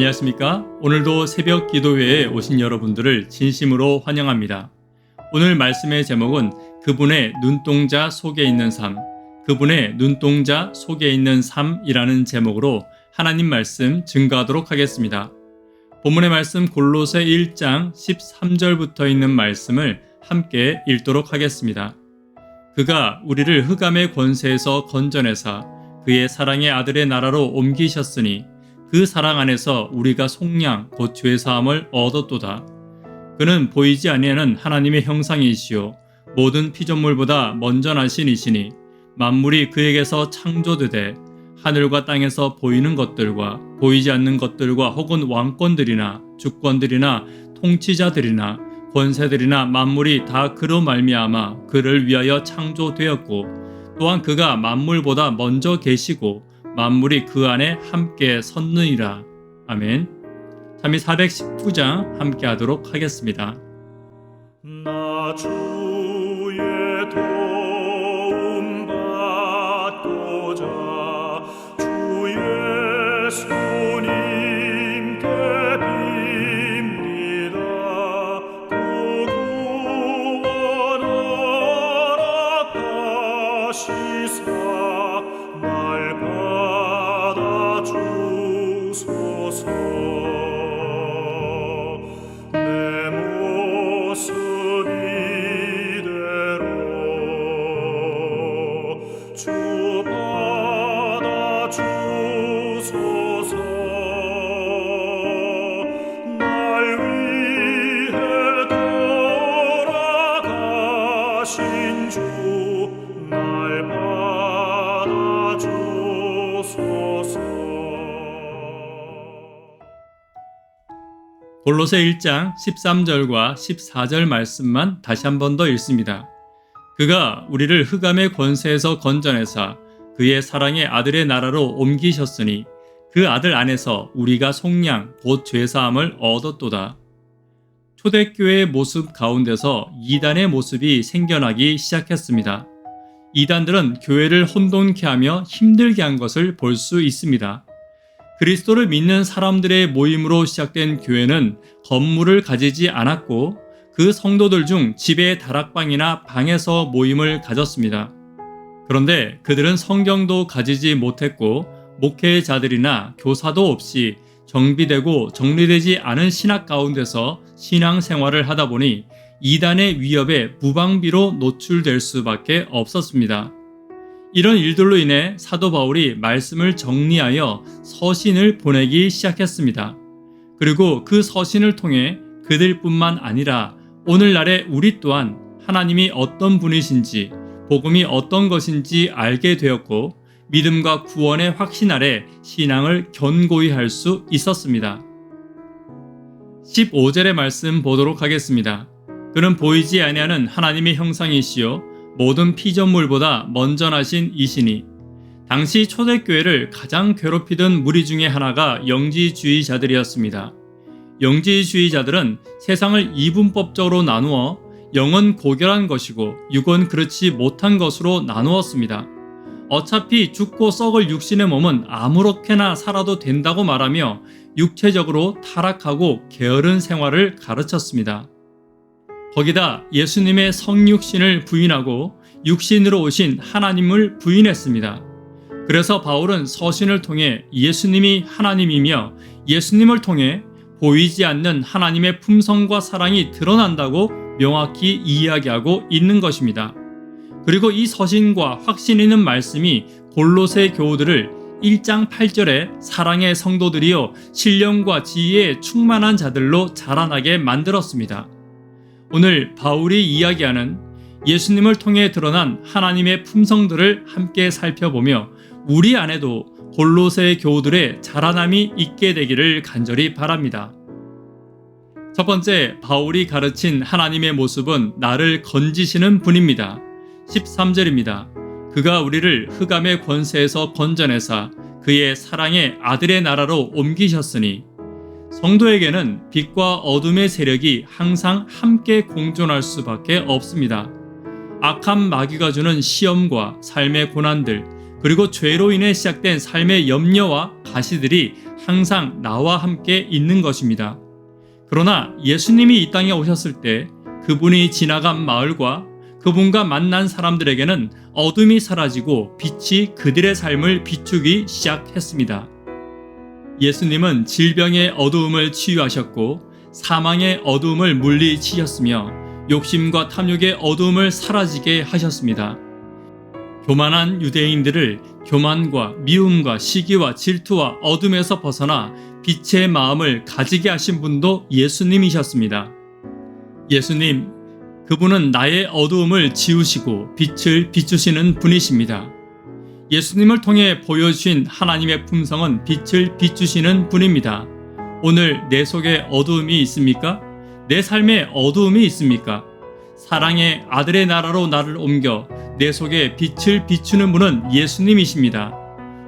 안녕하십니까? 오늘도 새벽 기도회에 오신 여러분들을 진심으로 환영합니다. 오늘 말씀의 제목은 그분의 눈동자 속에 있는 삶, 그분의 눈동자 속에 있는 삶이라는 제목으로 하나님 말씀 증거하도록 하겠습니다. 본문의 말씀 골로새 1장 13절부터 있는 말씀을 함께 읽도록 하겠습니다. 그가 우리를 흑암의 권세에서 건져내사 그의 사랑의 아들의 나라로 옮기셨으니 그 사랑 안에서 우리가 속량 곧 죄 사함을 얻었도다. 그는 보이지 아니하는 하나님의 형상이시요 모든 피조물보다 먼저 나신 이시니 만물이 그에게서 창조되되 하늘과 땅에서 보이는 것들과 보이지 않는 것들과 혹은 왕권들이나 주권들이나 통치자들이나 권세들이나 만물이 다 그로 말미암아 그를 위하여 창조되었고 또한 그가 만물보다 먼저 계시고 만물이 그 안에 함께 섰느니라. 아멘. 참이 419장 함께 하도록 하겠습니다. 나 주의 도움 받고자 주의 손님께 빕니다. 구원 허락하시사 날 받아주소서. 내 모습 이대로 주 받아주소서. 날 위해 돌아가신 주 날 받아주소서. 골로새 1장 13절과 14절 말씀만 다시 한 번 더 읽습니다. 그가 우리를 흑암의 권세에서 건져내사 그의 사랑의 아들의 나라로 옮기셨으니 그 아들 안에서 우리가 속량 곧 죄사함을 얻었도다. 초대교회의 모습 가운데서 이단의 모습이 생겨나기 시작했습니다. 이단들은 교회를 혼돈케 하며 힘들게 한 것을 볼 수 있습니다. 그리스도를 믿는 사람들의 모임으로 시작된 교회는 건물을 가지지 않았고 그 성도들 중 집의 다락방이나 방에서 모임을 가졌습니다. 그런데 그들은 성경도 가지지 못했고 목회자들이나 교사도 없이 정비되고 정리되지 않은 신학 가운데서 신앙생활을 하다 보니 이단의 위협에 무방비로 노출될 수밖에 없었습니다. 이런 일들로 인해 사도 바울이 말씀을 정리하여 서신을 보내기 시작했습니다. 그리고 그 서신을 통해 그들뿐만 아니라 오늘날의 우리 또한 하나님이 어떤 분이신지, 복음이 어떤 것인지 알게 되었고 믿음과 구원의 확신 아래 신앙을 견고히 할 수 있었습니다. 15절의 말씀 보도록 하겠습니다. 그는 보이지 아니하는 하나님의 형상이시요 모든 피조물보다 먼저 나신 이시니. 당시 초대교회를 가장 괴롭히던 무리 중에 하나가 영지주의자들이었습니다. 영지주의자들은 세상을 이분법적으로 나누어 영은 고결한 것이고 육은 그렇지 못한 것으로 나누었습니다. 어차피 죽고 썩을 육신의 몸은 아무렇게나 살아도 된다고 말하며 육체적으로 타락하고 게으른 생활을 가르쳤습니다. 거기다 예수님의 성육신을 부인하고 육신으로 오신 하나님을 부인했습니다. 그래서 바울은 서신을 통해 예수님이 하나님이며 예수님을 통해 보이지 않는 하나님의 품성과 사랑이 드러난다고 명확히 이야기하고 있는 것입니다. 그리고 이 서신과 확신 있는 말씀이 골로새 교우들을 1장 8절에 사랑의 성도들이여 신령과 지혜에 충만한 자들로 자라나게 만들었습니다. 오늘 바울이 이야기하는 예수님을 통해 드러난 하나님의 품성들을 함께 살펴보며 우리 안에도 골로새 교우들의 자라남이 있게 되기를 간절히 바랍니다. 첫 번째, 바울이 가르친 하나님의 모습은 나를 건지시는 분입니다. 13절입니다. 그가 우리를 흑암의 권세에서 건져내사 그의 사랑의 아들의 나라로 옮기셨으니. 성도에게는 빛과 어둠의 세력이 항상 함께 공존할 수밖에 없습니다. 악한 마귀가 주는 시험과 삶의 고난들, 그리고 죄로 인해 시작된 삶의 염려와 가시들이 항상 나와 함께 있는 것입니다. 그러나 예수님이 이 땅에 오셨을 때 그분이 지나간 마을과 그분과 만난 사람들에게는 어둠이 사라지고 빛이 그들의 삶을 비추기 시작했습니다. 예수님은 질병의 어두움을 치유하셨고 사망의 어두움을 물리치셨으며 욕심과 탐욕의 어두움을 사라지게 하셨습니다. 교만한 유대인들을 교만과 미움과 시기와 질투와 어둠에서 벗어나 빛의 마음을 가지게 하신 분도 예수님이셨습니다. 예수님, 그분은 나의 어두움을 지우시고 빛을 비추시는 분이십니다. 예수님을 통해 보여주신 하나님의 품성은 빛을 비추시는 분입니다. 오늘 내 속에 어두움이 있습니까? 내 삶에 어두움이 있습니까? 사랑의 아들의 나라로 나를 옮겨 내 속에 빛을 비추는 분은 예수님이십니다.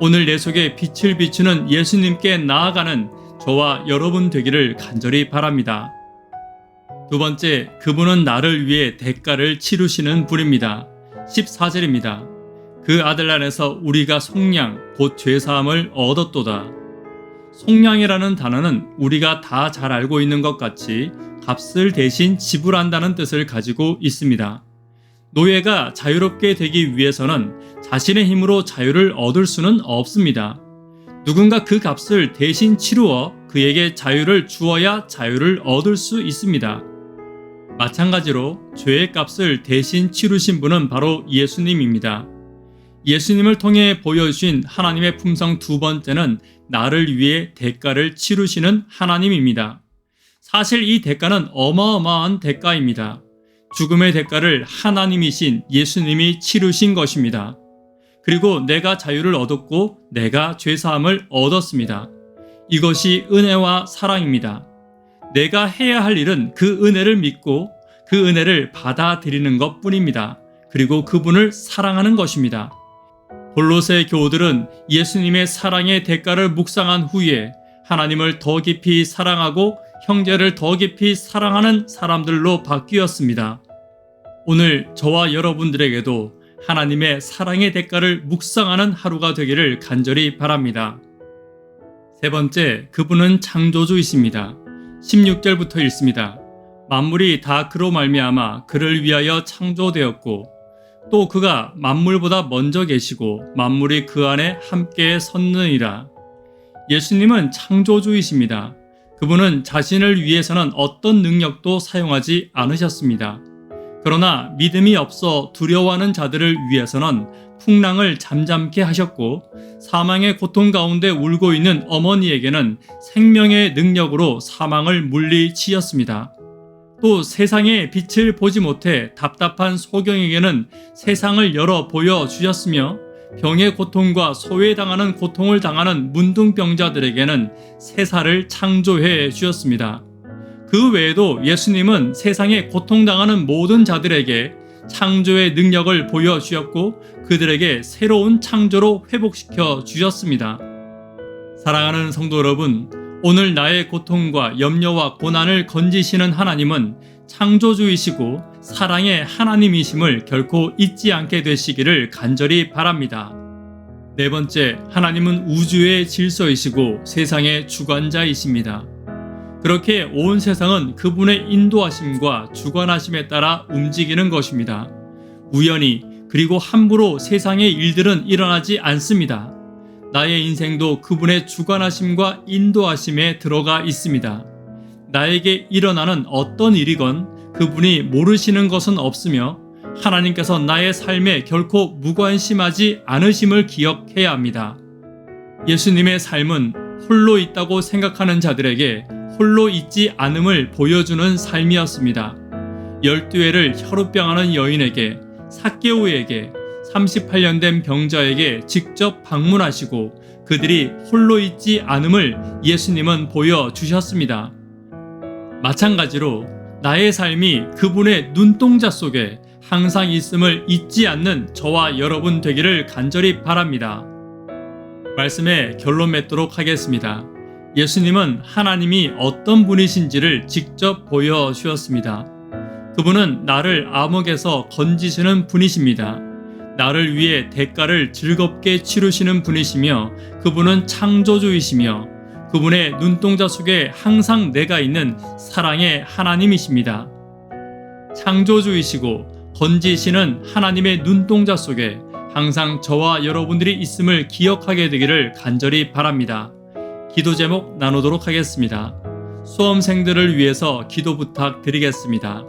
오늘 내 속에 빛을 비추는 예수님께 나아가는 저와 여러분 되기를 간절히 바랍니다. 두 번째, 그분은 나를 위해 대가를 치르시는 분입니다. 14절입니다. 그 아들 안에서 우리가 속량 곧 죄사함을 얻었도다. 속량이라는 단어는 우리가 다 잘 알고 있는 것 같이 값을 대신 지불한다는 뜻을 가지고 있습니다. 노예가 자유롭게 되기 위해서는 자신의 힘으로 자유를 얻을 수는 없습니다. 누군가 그 값을 대신 치루어 그에게 자유를 주어야 자유를 얻을 수 있습니다. 마찬가지로 죄의 값을 대신 치르신 분은 바로 예수님입니다. 예수님을 통해 보여주신 하나님의 품성 두 번째는 나를 위해 대가를 치르시는 하나님입니다. 사실 이 대가는 어마어마한 대가입니다. 죽음의 대가를 하나님이신 예수님이 치르신 것입니다. 그리고 내가 자유를 얻었고 내가 죄사함을 얻었습니다. 이것이 은혜와 사랑입니다. 내가 해야 할 일은 그 은혜를 믿고 그 은혜를 받아들이는 것 뿐입니다. 그리고 그분을 사랑하는 것입니다. 골로새 교우들은 예수님의 사랑의 대가를 묵상한 후에 하나님을 더 깊이 사랑하고 형제를 더 깊이 사랑하는 사람들로 바뀌었습니다. 오늘 저와 여러분들에게도 하나님의 사랑의 대가를 묵상하는 하루가 되기를 간절히 바랍니다. 세 번째, 그분은 창조주이십니다. 16절부터 읽습니다. 만물이 다 그로 말미암아 그를 위하여 창조되었고 또 그가 만물보다 먼저 계시고 만물이 그 안에 함께 섰느니라. 예수님은 창조주이십니다. 그분은 자신을 위해서는 어떤 능력도 사용하지 않으셨습니다. 그러나 믿음이 없어 두려워하는 자들을 위해서는 풍랑을 잠잠케 하셨고 사망의 고통 가운데 울고 있는 어머니에게는 생명의 능력으로 사망을 물리치셨습니다. 또 세상의 빛을 보지 못해 답답한 소경에게는 세상을 열어 보여주셨으며 병의 고통과 소외당하는 고통을 당하는 문둥병자들에게는 새살을 창조해 주셨습니다. 그 외에도 예수님은 세상에 고통당하는 모든 자들에게 창조의 능력을 보여주셨고 그들에게 새로운 창조로 회복시켜 주셨습니다. 사랑하는 성도 여러분, 오늘 나의 고통과 염려와 고난을 건지시는 하나님은 창조주이시고 사랑의 하나님이심을 결코 잊지 않게 되시기를 간절히 바랍니다. 네 번째, 하나님은 우주의 질서이시고 세상의 주관자이십니다. 그렇게 온 세상은 그분의 인도하심과 주관하심에 따라 움직이는 것입니다. 우연히 그리고 함부로 세상의 일들은 일어나지 않습니다. 나의 인생도 그분의 주관하심과 인도하심에 들어가 있습니다. 나에게 일어나는 어떤 일이건 그분이 모르시는 것은 없으며 하나님께서 나의 삶에 결코 무관심하지 않으심을 기억해야 합니다. 예수님의 삶은 홀로 있다고 생각하는 자들에게 홀로 있지 않음을 보여주는 삶이었습니다. 12회를 혈우병하는 여인에게, 삭개오에게, 38년 된 병자에게 직접 방문하시고 그들이 홀로 있지 않음을 예수님은 보여주셨습니다. 마찬가지로 나의 삶이 그분의 눈동자 속에 항상 있음을 잊지 않는 저와 여러분 되기를 간절히 바랍니다. 말씀의 결론 맺도록 하겠습니다. 예수님은 하나님이 어떤 분이신지를 직접 보여주셨습니다. 그분은 나를 암흑에서 건지시는 분이십니다. 나를 위해 대가를 즐겁게 치르시는 분이시며 그분은 창조주이시며 그분의 눈동자 속에 항상 내가 있는 사랑의 하나님이십니다. 창조주이시고 건지시는 하나님의 눈동자 속에 항상 저와 여러분들이 있음을 기억하게 되기를 간절히 바랍니다. 기도 제목 나누도록 하겠습니다. 수험생들을 위해서 기도 부탁드리겠습니다.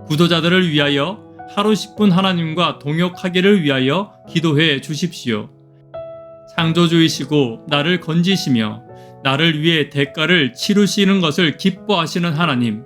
구도자들을 위하여 하루 10분 하나님과 동역하기를 위하여 기도해 주십시오. 창조주이시고 나를 건지시며 나를 위해 대가를 치르시는 것을 기뻐하시는 하나님,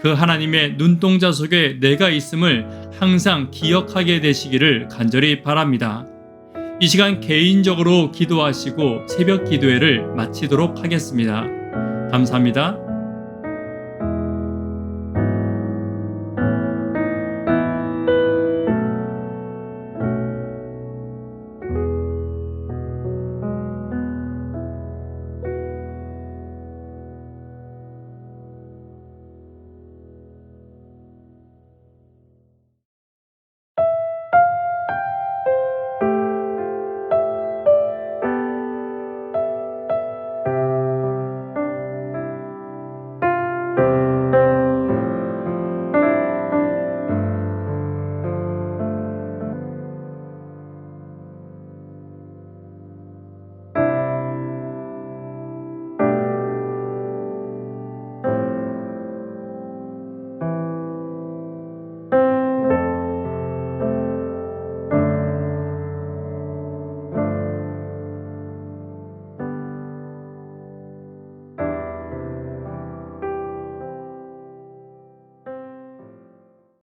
그 하나님의 눈동자 속에 내가 있음을 항상 기억하게 되시기를 간절히 바랍니다. 이 시간 개인적으로 기도하시고 새벽 기도회를 마치도록 하겠습니다. 감사합니다.